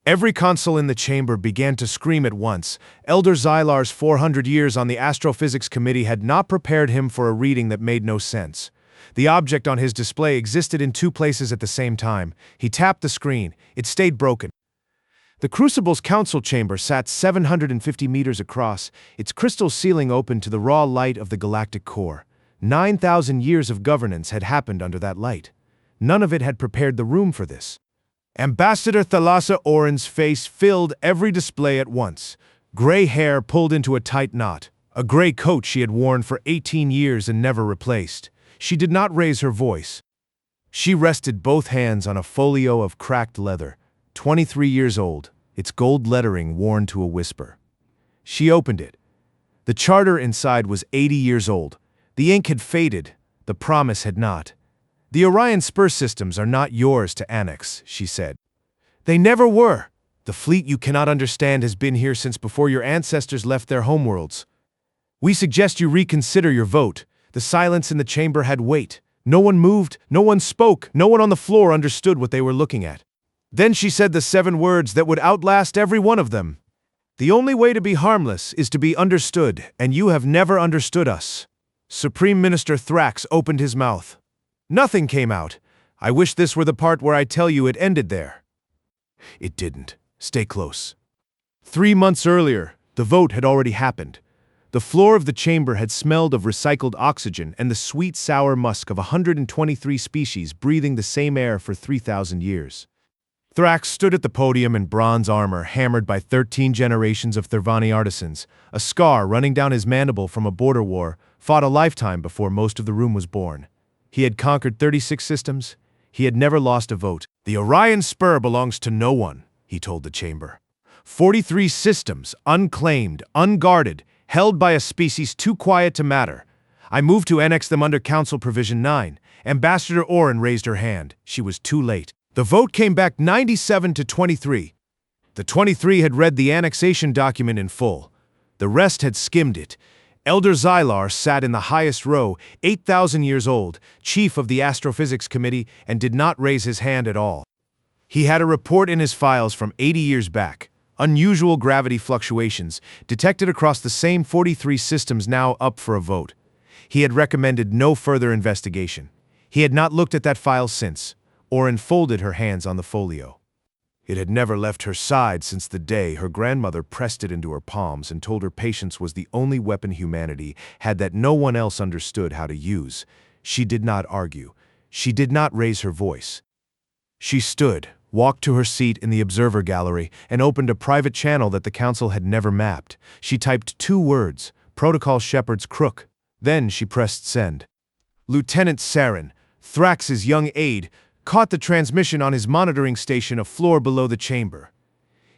Every console in the chamber began to scream at once. Elder Xylar's 400 years on the Astrophysics Committee had not prepared him for a reading that made no sense. The object on his display existed in two places at the same time. He tapped the screen. It stayed broken. The Crucible's council chamber sat 750 meters across, its crystal ceiling open to the raw light of the galactic core. 9,000 years of governance had happened under that light. None of it had prepared the room for this. Ambassador Thalassa Oren's face filled every display at once. Gray hair pulled into a tight knot. A gray coat she had worn for 18 years and never replaced. She did not raise her voice. She rested both hands on a folio of cracked leather, 23 years old, its gold lettering worn to a whisper. She opened it. The charter inside was 80 years old. The ink had faded. The promise had not. "The Orion Spur systems are not yours to annex," she said. "They never were. The fleet you cannot understand has been here since before your ancestors left their homeworlds. We suggest you reconsider your vote." The silence in the chamber had weight. No one moved, no one spoke, no one on the floor understood what they were looking at. Then she said the 7 words that would outlast every one of them. "The only way to be harmless is to be understood, and you have never understood us." Supreme Minister Thrax opened his mouth. Nothing came out. I wish this were the part where I tell you it ended there. It didn't. Stay close. 3 months earlier, the vote had already happened. The floor of the chamber had smelled of recycled oxygen and the sweet sour musk of 123 species breathing the same air for 3,000 years. Thrax stood at the podium in bronze armor hammered by 13 generations of Thervani artisans. A scar running down his mandible from a border war fought a lifetime before most of the room was born. He had conquered 36 systems. He had never lost a vote. "The Orion Spur belongs to no one," he told the chamber. 43 systems, unclaimed, unguarded, held by a species too quiet to matter. I moved to annex them under Council Provision 9. Ambassador Oren raised her hand. She was too late. The vote came back 97 to 23. The 23 had read the annexation document in full. The rest had skimmed it. Elder Xylar sat in the highest row, 8,000 years old, chief of the Astrophysics Committee, and did not raise his hand at all. He had a report in his files from 80 years back. Unusual gravity fluctuations, detected across the same 43 systems now up for a vote. He had recommended no further investigation. He had not looked at that file since. Oren folded her hands on the folio. It had never left her side since the day her grandmother pressed it into her palms and told her patience was the only weapon humanity had that no one else understood how to use. She did not argue. She did not raise her voice. She stood, walked to her seat in the observer gallery, and opened a private channel that the council had never mapped. She typed 2 words, Protocol Shepherd's Crook. Then she pressed send. Lieutenant Saren, Thrax's young aide, caught the transmission on his monitoring station a floor below the chamber.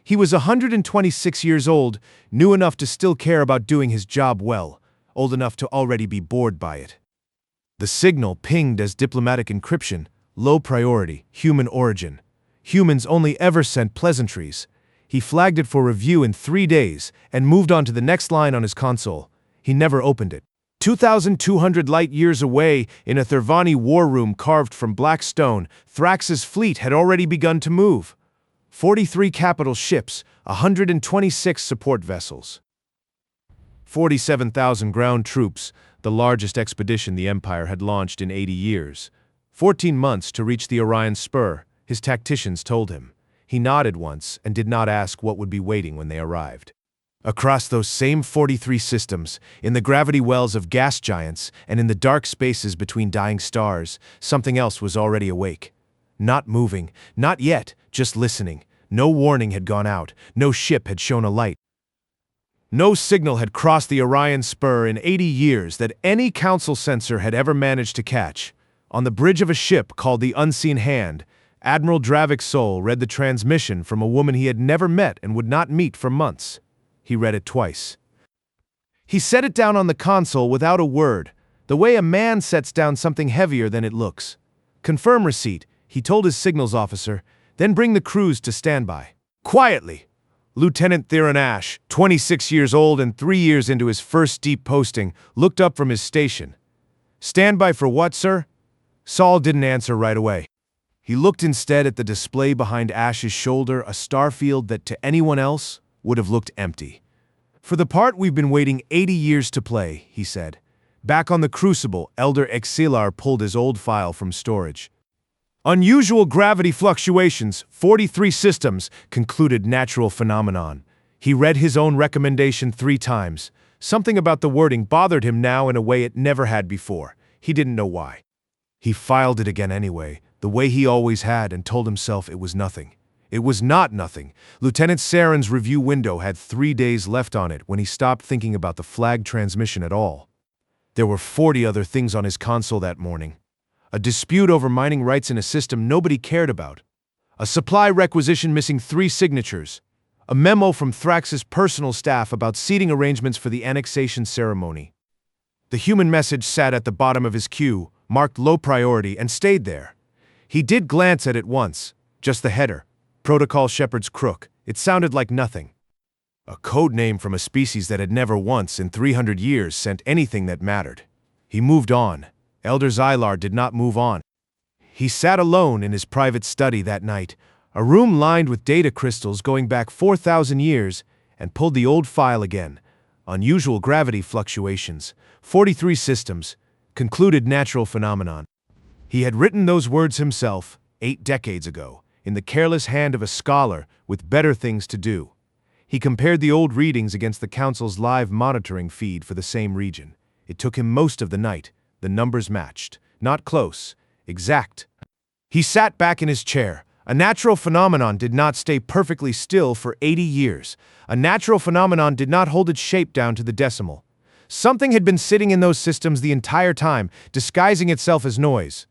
He was 126 years old, knew enough to still care about doing his job well, old enough to already be bored by it. The signal pinged as diplomatic encryption, low priority, human origin. Humans only ever sent pleasantries. He flagged it for review in 3 days and moved on to the next line on his console. He never opened it. 2,200 light-years away, in a Thervani war room carved from black stone, Thrax's fleet had already begun to move. 43 capital ships, 126 support vessels. 47,000 ground troops, the largest expedition the Empire had launched in 80 years. 14 months to reach the Orion Spur, his tacticians told him. He nodded once and did not ask what would be waiting when they arrived. Across those same 43 systems, in the gravity wells of gas giants and in the dark spaces between dying stars, something else was already awake. Not moving, not yet, just listening. No warning had gone out, no ship had shown a light. No signal had crossed the Orion Spur in 80 years that any council sensor had ever managed to catch. On the bridge of a ship called the Unseen Hand, Admiral Dravik's soul read the transmission from a woman he had never met and would not meet for months. He read it twice. He set it down on the console without a word, the way a man sets down something heavier than it looks. "Confirm receipt," he told his signals officer, "then bring the crews to standby." Quietly, Lieutenant Theron Ash, 26 years old and 3 years into his first deep posting, looked up from his station. "Standby for what, sir?" Saul didn't answer right away. He looked instead at the display behind Ash's shoulder, a starfield that to anyone else would have looked empty. "For the part we've been waiting 80 years to play," he said. Back on the Crucible, Elder Exilar pulled his old file from storage. "Unusual gravity fluctuations, 43 systems, concluded natural phenomenon." He read his own recommendation 3 times. Something about the wording bothered him now in a way it never had before. He didn't know why. He filed it again anyway, the way he always had, and told himself it was nothing. It was not nothing. Lieutenant Saren's review window had 3 days left on it when he stopped thinking about the flag transmission at all. There were 40 other things on his console that morning. A dispute over mining rights in a system nobody cared about. A supply requisition missing 3 signatures. A memo from Thrax's personal staff about seating arrangements for the annexation ceremony. The human message sat at the bottom of his queue, marked low priority, and stayed there. He did glance at it once, just the header. Protocol Shepherd's Crook. It sounded like nothing. A code name from a species that had never once in 300 years sent anything that mattered. He moved on. Elder Zylar did not move on. He sat alone in his private study that night, a room lined with data crystals going back 4,000 years, and pulled the old file again. Unusual gravity fluctuations, 43 systems, concluded natural phenomenon. He had written those words himself 8 decades ago, in the careless hand of a scholar with better things to do. He compared the old readings against the Council's live monitoring feed for the same region. It took him most of the night. The numbers matched. Not close. Exact. He sat back in his chair. A natural phenomenon did not stay perfectly still for 80 years. A natural phenomenon did not hold its shape down to the decimal. Something had been sitting in those systems the entire time, disguising itself as noise.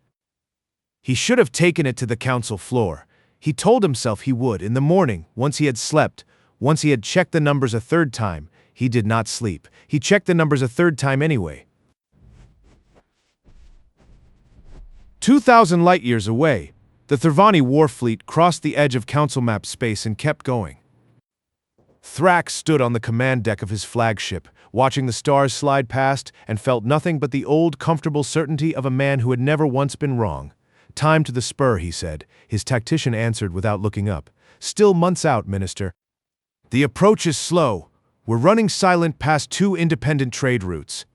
He should have taken it to the Council floor. He told himself he would in the morning, once he had slept. Once he had checked the numbers a 3rd time. He did not sleep. He checked the numbers a 3rd time anyway. 2,000 light-years away, the Thervani war fleet crossed the edge of Council map space and kept going. Thrax stood on the command deck of his flagship, watching the stars slide past, and felt nothing but the old, comfortable certainty of a man who had never once been wrong. "Time to the spur," he said. His tactician answered without looking up. "Still months out, Minister. The approach is slow. We're running silent past 2 independent trade routes."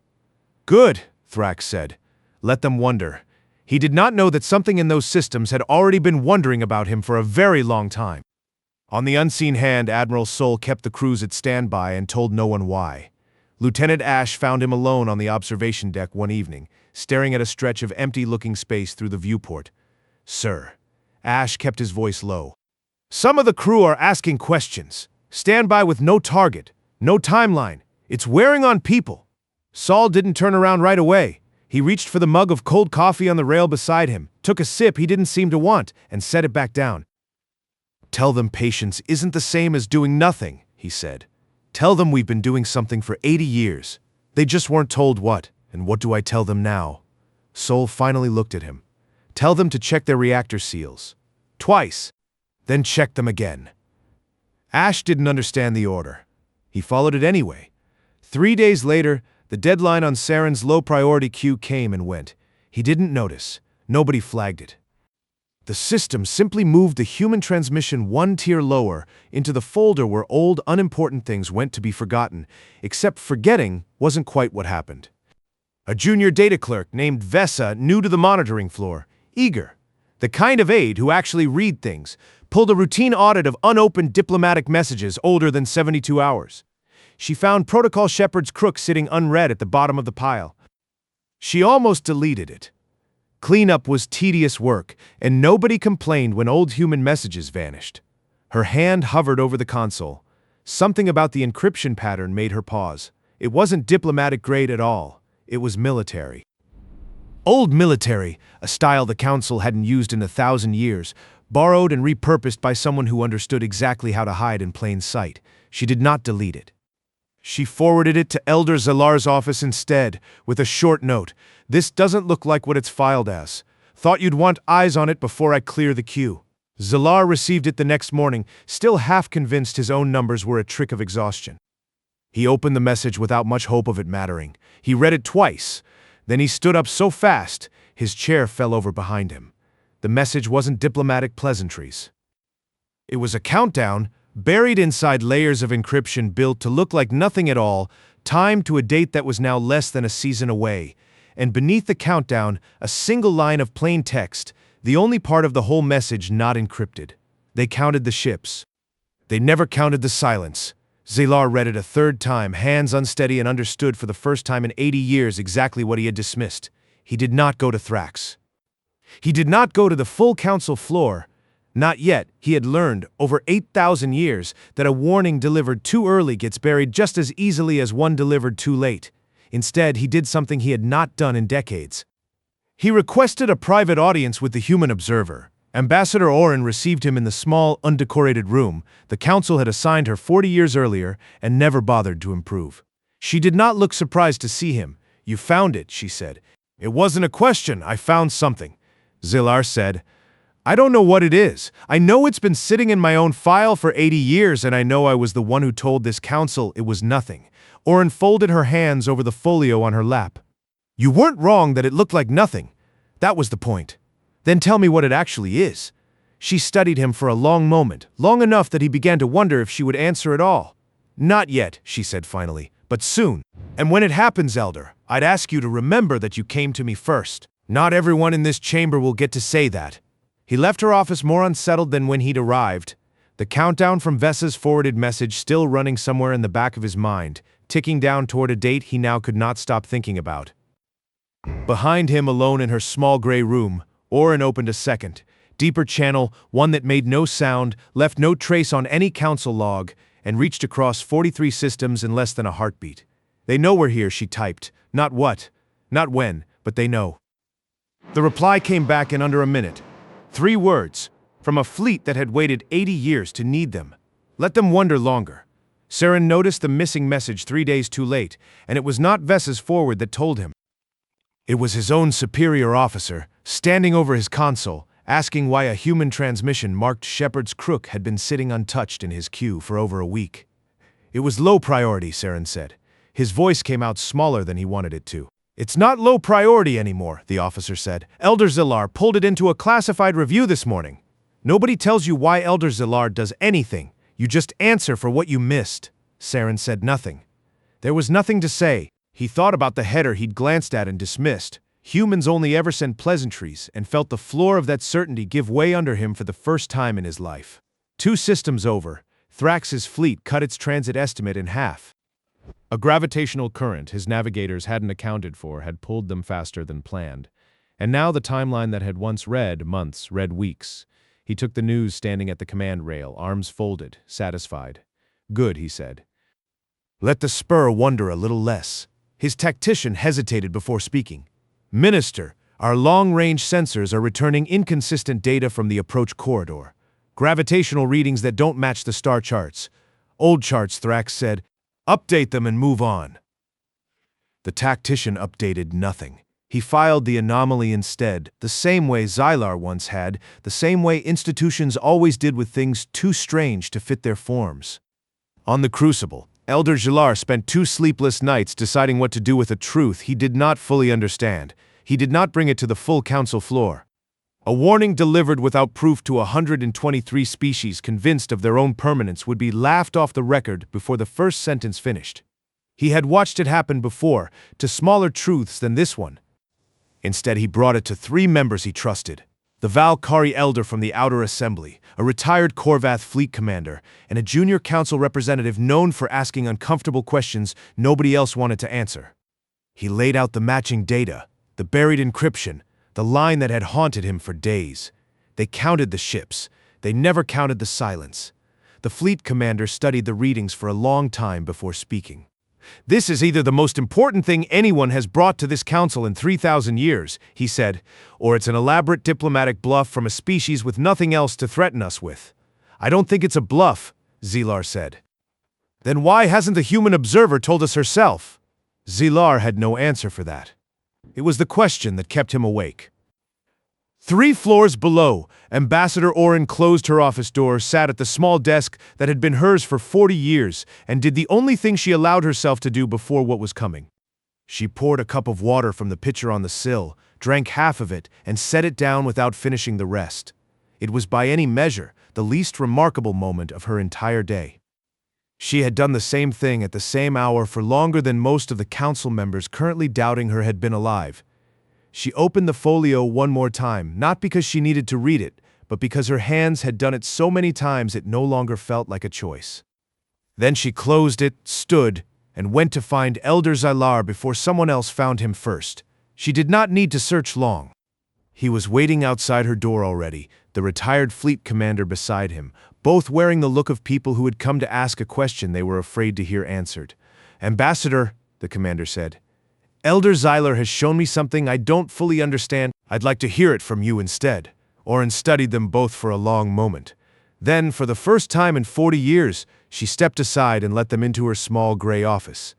"Good," Thrax said. "Let them wonder." He did not know that something in those systems had already been wondering about him for a very long time. On the unseen hand, Admiral Sol kept the crews at standby and told no one why. Lieutenant Ash found him alone on the observation deck one evening, staring at a stretch of empty-looking space through the viewport. "Sir." Ash kept his voice low. "Some of the crew are asking questions. Stand by with no target, no timeline. It's wearing on people." Sol didn't turn around right away. He reached for the mug of cold coffee on the rail beside him, took a sip he didn't seem to want, and set it back down. "Tell them patience isn't the same as doing nothing," he said. "Tell them we've been doing something for 80 years. They just weren't told what, and what do I tell them now?" Sol finally looked at him. "Tell them to check their reactor seals. Twice. Then check them again." Ash didn't understand the order. He followed it anyway. 3 days later, the deadline on Saren's low-priority queue came and went. He didn't notice. Nobody flagged it. The system simply moved the human transmission 1 tier lower into the folder where old, unimportant things went to be forgotten, except forgetting wasn't quite what happened. A junior data clerk named Vesa, new to the monitoring floor, eager, the kind of aide who actually read things, pulled a routine audit of unopened diplomatic messages older than 72 hours. She found Protocol Shepherd's Crook sitting unread at the bottom of the pile. She almost deleted it. Cleanup was tedious work, and nobody complained when old human messages vanished. Her hand hovered over the console. Something about the encryption pattern made her pause. It wasn't diplomatic grade at all. It was military. Old military, a style the Council hadn't used in 1,000 years, borrowed and repurposed by someone who understood exactly how to hide in plain sight. She did not delete it. She forwarded it to Elder Zalar's office instead, with a short note. "This doesn't look like what it's filed as. Thought you'd want eyes on it before I clear the queue." Zalar received it the next morning, still half convinced his own numbers were a trick of exhaustion. He opened the message without much hope of it mattering. He read it twice. Then he stood up so fast, his chair fell over behind him. The message wasn't diplomatic pleasantries. It was a countdown, buried inside layers of encryption built to look like nothing at all, timed to a date that was now less than a season away. And beneath the countdown, a single line of plain text, the only part of the whole message not encrypted. They counted the ships. They never counted the silence. Zaylar read it a third time, hands unsteady, and understood for the first time in 80 years exactly what he had dismissed. He did not go to Thrax. He did not go to the full council floor. Not yet. He had learned, over 8,000 years, that a warning delivered too early gets buried just as easily as one delivered too late. Instead, he did something he had not done in decades. He requested a private audience with the human observer. Ambassador Orin received him in the small, undecorated room the council had assigned her 40 years earlier and never bothered to improve. She did not look surprised to see him. "You found it," she said. "It wasn't a question. I found something." Zaylar said, "I don't know what it is. I know it's been sitting in my own file for 80 years, and I know I was the one who told this council it was nothing." Orin folded her hands over the folio on her lap. "You weren't wrong that it looked like nothing. That was the point. Then tell me what it actually is." She studied him for a long moment, long enough that he began to wonder if she would answer at all. "Not yet," she said finally, "but soon. And when it happens, Elder, I'd ask you to remember that you came to me first. Not everyone in this chamber will get to say that." He left her office more unsettled than when he'd arrived, the countdown from Vessa's forwarded message still running somewhere in the back of his mind, ticking down toward a date he now could not stop thinking about. Behind him, alone in her small gray room, Orin opened a second, deeper channel, one that made no sound, left no trace on any council log, and reached across 43 systems in less than a heartbeat. "They know we're here," she typed. "Not what, not when, but they know." The reply came back in under a minute. 3 words, from a fleet that had waited 80 years to need them. Let them wonder longer. Saren noticed the missing message 3 days too late, and it was not Vessa's forward that told him. It was his own superior officer, standing over his console, asking why a human transmission marked Shepard's Crook had been sitting untouched in his queue for over a week. "It was low priority," Saren said. His voice came out smaller than he wanted it to. "It's not low priority anymore," the officer said. "Elder Zaylar pulled it into a classified review this morning. Nobody tells you why Elder Zaylar does anything. You just answer for what you missed." Saren said nothing. There was nothing to say. He thought about the header he'd glanced at and dismissed. Humans only ever send pleasantries, and felt the floor of that certainty give way under him for the first time in his life. 2 systems over, Thrax's fleet cut its transit estimate in half. A gravitational current his navigators hadn't accounted for had pulled them faster than planned. And now the timeline that had once read months read weeks. He took the news standing at the command rail, arms folded, satisfied. "Good," he said. "Let the spur wonder a little less." His tactician hesitated before speaking. "Minister, our long-range sensors are returning inconsistent data from the approach corridor. Gravitational readings that don't match the star charts." "Old charts," Thrax said. "Update them and move on." The tactician updated nothing. He filed the anomaly instead, the same way Zaylar once had, the same way institutions always did with things too strange to fit their forms. On the Crucible, Elder Zaylar spent 2 sleepless nights deciding what to do with a truth he did not fully understand. He did not bring it to the full council floor. A warning delivered without proof to 123 species convinced of their own permanence would be laughed off the record before the first sentence finished. He had watched it happen before, to smaller truths than this one. Instead, he brought it to 3 members he trusted. The Valkyrie Elder from the Outer Assembly, a retired Korvath fleet commander, and a junior council representative known for asking uncomfortable questions nobody else wanted to answer. He laid out the matching data, the buried encryption, the line that had haunted him for days. They counted the ships. They never counted the silence. The fleet commander studied the readings for a long time before speaking. "This is either the most important thing anyone has brought to this council in 3,000 years, he said, "or it's an elaborate diplomatic bluff from a species with nothing else to threaten us with." "I don't think it's a bluff," Zaylar said. "Then why hasn't the human observer told us herself?" Zaylar had no answer for that. It was the question that kept him awake. 3 floors below, Ambassador Orin closed her office door, sat at the small desk that had been hers for 40 years, and did the only thing she allowed herself to do before what was coming. She poured a cup of water from the pitcher on the sill, drank half of it, and set it down without finishing the rest. It was by any measure the least remarkable moment of her entire day. She had done the same thing at the same hour for longer than most of the council members currently doubting her had been alive. She opened the folio one more time, not because she needed to read it, but because her hands had done it so many times it no longer felt like a choice. Then she closed it, stood, and went to find Elder Zylar before someone else found him first. She did not need to search long. He was waiting outside her door already, the retired fleet commander beside him, both wearing the look of people who had come to ask a question they were afraid to hear answered. "Ambassador," the commander said, "Elder Zylar has shown me something I don't fully understand. I'd like to hear it from you instead." Orin studied them both for a long moment. Then, for the first time in 40 years, she stepped aside and let them into her small gray office.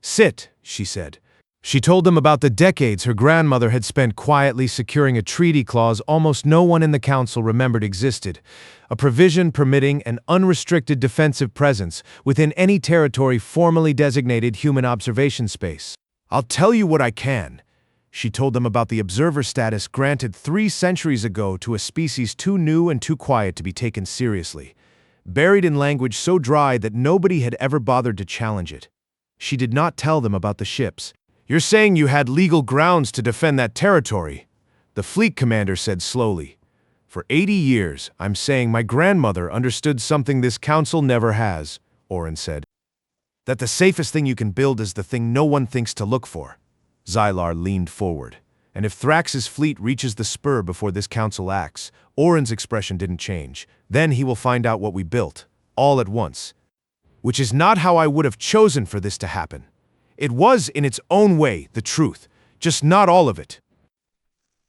"Sit," she said. She told them about the decades her grandmother had spent quietly securing a treaty clause almost no one in the council remembered existed, a provision permitting an unrestricted defensive presence within any territory formally designated human observation space. "I'll tell you what I can." She told them about the observer status granted 3 centuries ago to a species too new and too quiet to be taken seriously, buried in language so dry that nobody had ever bothered to challenge it. She did not tell them about the ships. "You're saying you had legal grounds to defend that territory," the fleet commander said slowly. "For 80 years, I'm saying my grandmother understood something this council never has," Orin said. "That the safest thing you can build is the thing no one thinks to look for." Zylar leaned forward. "And if Thrax's fleet reaches the spur before this council acts," Orin's expression didn't change, "then he will find out what we built, all at once. Which is not how I would have chosen for this to happen. It was, in its own way, the truth, just not all of it."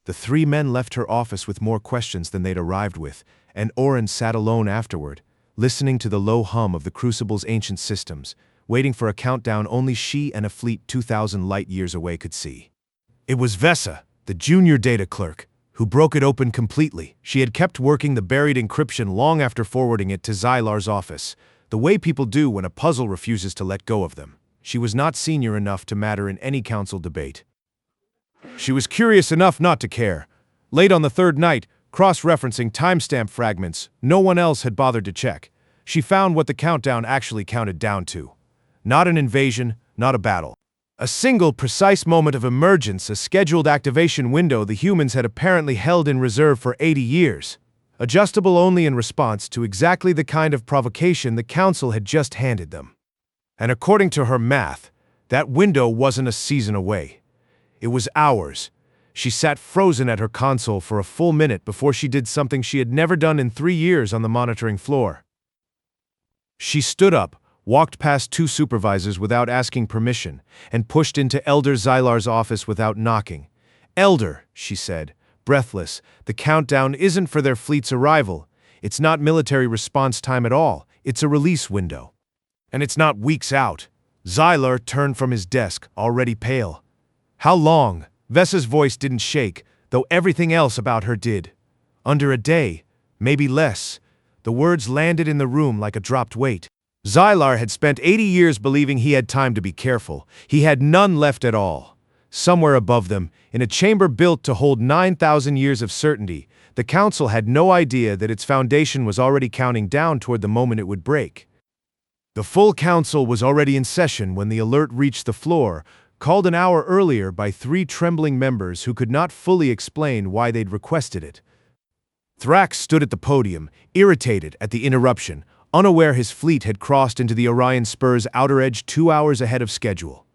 The 3 men left her office with more questions than they'd arrived with, and Orin sat alone afterward, listening to the low hum of the Crucible's ancient systems, waiting for a countdown only she and a fleet 2,000 light-years away could see. It was Vesa, the junior data clerk, who broke it open completely. She had kept working the buried encryption long after forwarding it to Zylar's office, the way people do when a puzzle refuses to let go of them. She was not senior enough to matter in any council debate. She was curious enough not to care. Late on the 3rd night, cross-referencing timestamp fragments no one else had bothered to check, she found what the countdown actually counted down to. Not an invasion, not a battle. A single precise moment of emergence, a scheduled activation window the humans had apparently held in reserve for 80 years, adjustable only in response to exactly the kind of provocation the council had just handed them. And according to her math, that window wasn't a season away. It was hours. She sat frozen at her console for a full minute before she did something she had never done in 3 years on the monitoring floor. She stood up, walked past 2 supervisors without asking permission, and pushed into Elder Zylar's office without knocking. "Elder," she said, breathless, "the countdown isn't for their fleet's arrival. It's not military response time at all. It's a release window. And it's not weeks out." Zylar turned from his desk, already pale. "How long?" Vesa's voice didn't shake, though everything else about her did. "Under a day, maybe less." The words landed in the room like a dropped weight. Zylar had spent 80 years believing he had time to be careful. He had none left at all. Somewhere above them, in a chamber built to hold 9,000 years of certainty, the council had no idea that its foundation was already counting down toward the moment it would break. The full council was already in session when the alert reached the floor, called an hour earlier by 3 trembling members who could not fully explain why they'd requested it. Thrax stood at the podium, irritated at the interruption, unaware his fleet had crossed into the Orion Spur's outer edge 2 hours ahead of schedule.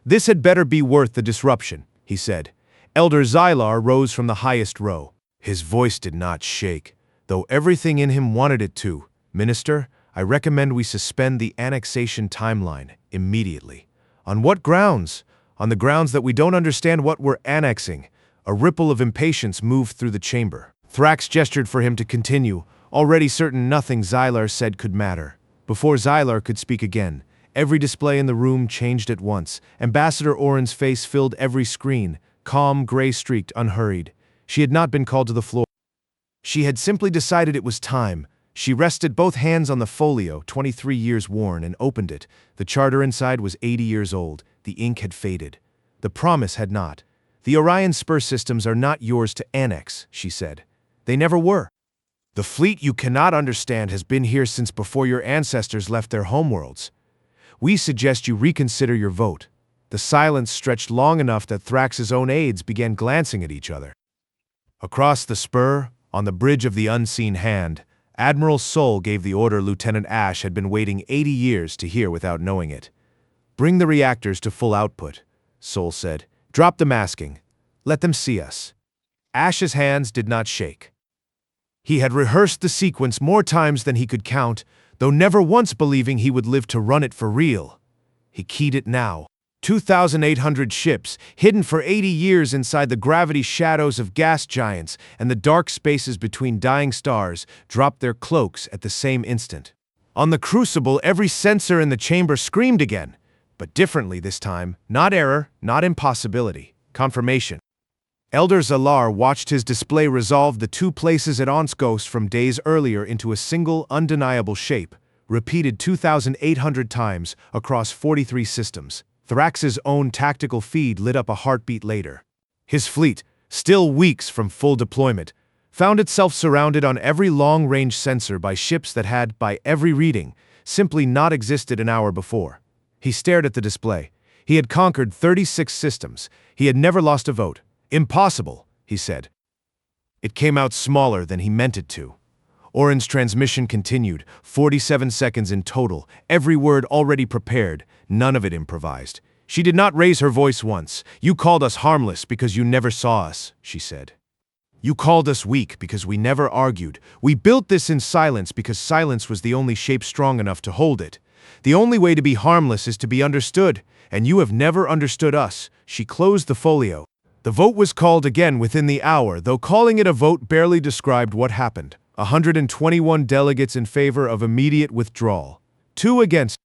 "This had better be worth the disruption," he said. Elder Zylar rose from the highest row. His voice did not shake, though everything in him wanted it to. "Minister, I recommend we suspend the annexation timeline immediately." "On what grounds?" "On the grounds that we don't understand what we're annexing." A ripple of impatience moved through the chamber. Thrax gestured for him to continue, already certain nothing Zylar said could matter. Before Zylar could speak again, every display in the room changed at once. Ambassador Orin's face filled every screen, calm, gray-streaked, unhurried. She had not been called to the floor. She had simply decided it was time. She rested both hands on the folio, 23 years worn, and opened it. The charter inside was 80 years old. The ink had faded. The promise had not. The Orion Spur systems are not yours to annex, she said. They never were. The fleet you cannot understand has been here since before your ancestors left their homeworlds. We suggest you reconsider your vote. The silence stretched long enough that Thrax's own aides began glancing at each other. Across the spur, on the bridge of the unseen hand, Admiral Sol gave the order Lieutenant Ash had been waiting 80 years to hear without knowing it. "Bring the reactors to full output," Sol said. "Drop the masking. Let them see us." Ash's hands did not shake. He had rehearsed the sequence more times than he could count, though never once believing he would live to run it for real. He keyed it now. 2,800 ships, hidden for 80 years inside the gravity shadows of gas giants and the dark spaces between dying stars, dropped their cloaks at the same instant. On the crucible, every sensor in the chamber screamed again, but differently this time. Not error, not impossibility. Confirmation. Elder Zalar watched his display resolve the two places at Onskos from days earlier into a single, undeniable shape, repeated 2,800 times across 43 systems. Thrax's own tactical feed lit up a heartbeat later. His fleet, still weeks from full deployment, found itself surrounded on every long-range sensor by ships that had, by every reading, simply not existed an hour before. He stared at the display. He had conquered 36 systems. He had never lost a vote. "Impossible," he said. It came out smaller than he meant it to. Oren's transmission continued, 47 seconds in total, every word already prepared, none of it improvised. She did not raise her voice once. "You called us harmless because you never saw us," she said. "You called us weak because we never argued. We built this in silence because silence was the only shape strong enough to hold it. The only way to be harmless is to be understood, and you have never understood us." She closed the folio. The vote was called again within the hour, though calling it a vote barely described what happened. 121 delegates in favor of immediate withdrawal. 2 against.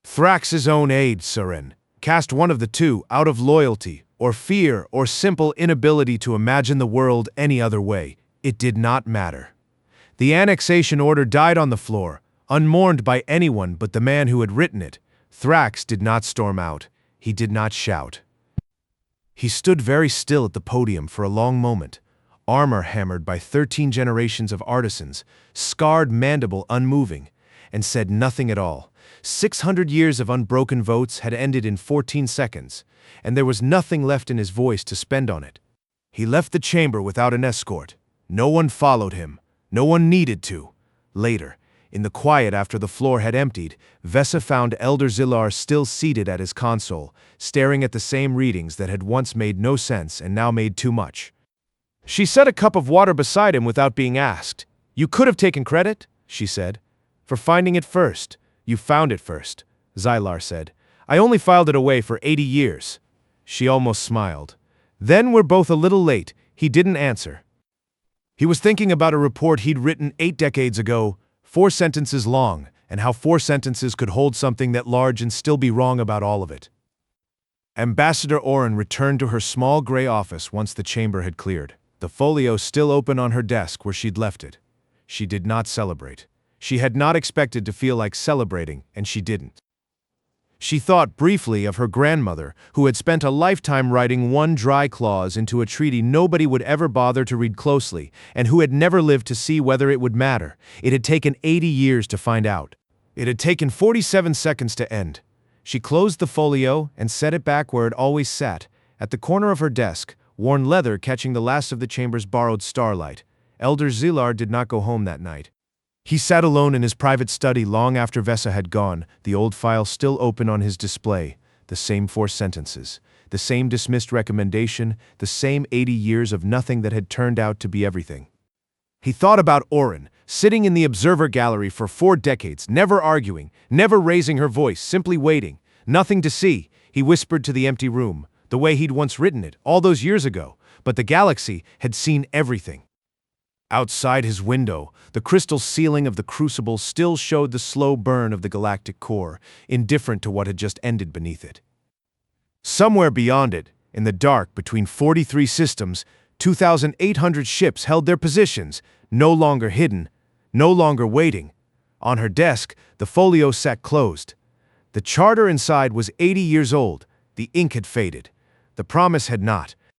Thrax's own aide, Surin, cast one of the two out of loyalty, or fear, or simple inability to imagine the world any other way. It did not matter. The annexation order died on the floor, unmourned by anyone but the man who had written it. Thrax did not storm out. He did not shout. He stood very still at the podium for a long moment, armor hammered by 13 generations of artisans, scarred mandible unmoving, and said nothing at all. 600 years of unbroken votes had ended in 14 seconds, and there was nothing left in his voice to spend on it. He left the chamber without an escort. No one followed him. No one needed to. Later, in the quiet after the floor had emptied, Vesa found Elder Zilar still seated at his console, staring at the same readings that had once made no sense and now made too much. She set a cup of water beside him without being asked. "You could have taken credit," she said, "for finding it first. You found it first," Zylar said. "I only filed it away for 80 years. She almost smiled. "Then we're both a little late." He didn't answer. He was thinking about a report he'd written 8 decades ago, 4 sentences long, and how 4 sentences could hold something that large and still be wrong about all of it. Ambassador Oren returned to her small gray office once the chamber had cleared, the folio still open on her desk where she'd left it. She did not celebrate. She had not expected to feel like celebrating, and she didn't. She thought briefly of her grandmother, who had spent a lifetime writing one dry clause into a treaty nobody would ever bother to read closely, and who had never lived to see whether it would matter. It had taken 80 years to find out. It had taken 47 seconds to end. She closed the folio and set it back where it always sat, at the corner of her desk, worn leather catching the last of the chamber's borrowed starlight. Elder Zilar did not go home that night. He sat alone in his private study long after Vesa had gone, the old file still open on his display, the same 4 sentences, the same dismissed recommendation, the same 80 years of nothing that had turned out to be everything. He thought about Oren, sitting in the observer gallery for 4 decades, never arguing, never raising her voice, simply waiting, nothing to see. He whispered to the empty room, the way he'd once written it, all those years ago, but the galaxy had seen everything. Outside his window, the crystal ceiling of the crucible still showed the slow burn of the galactic core, indifferent to what had just ended beneath it. Somewhere beyond it, in the dark between 43 systems, 2,800 ships held their positions, no longer hidden, no longer waiting. On her desk, the folio sat closed. The charter inside was 80 years old. The ink had faded. The promise had not.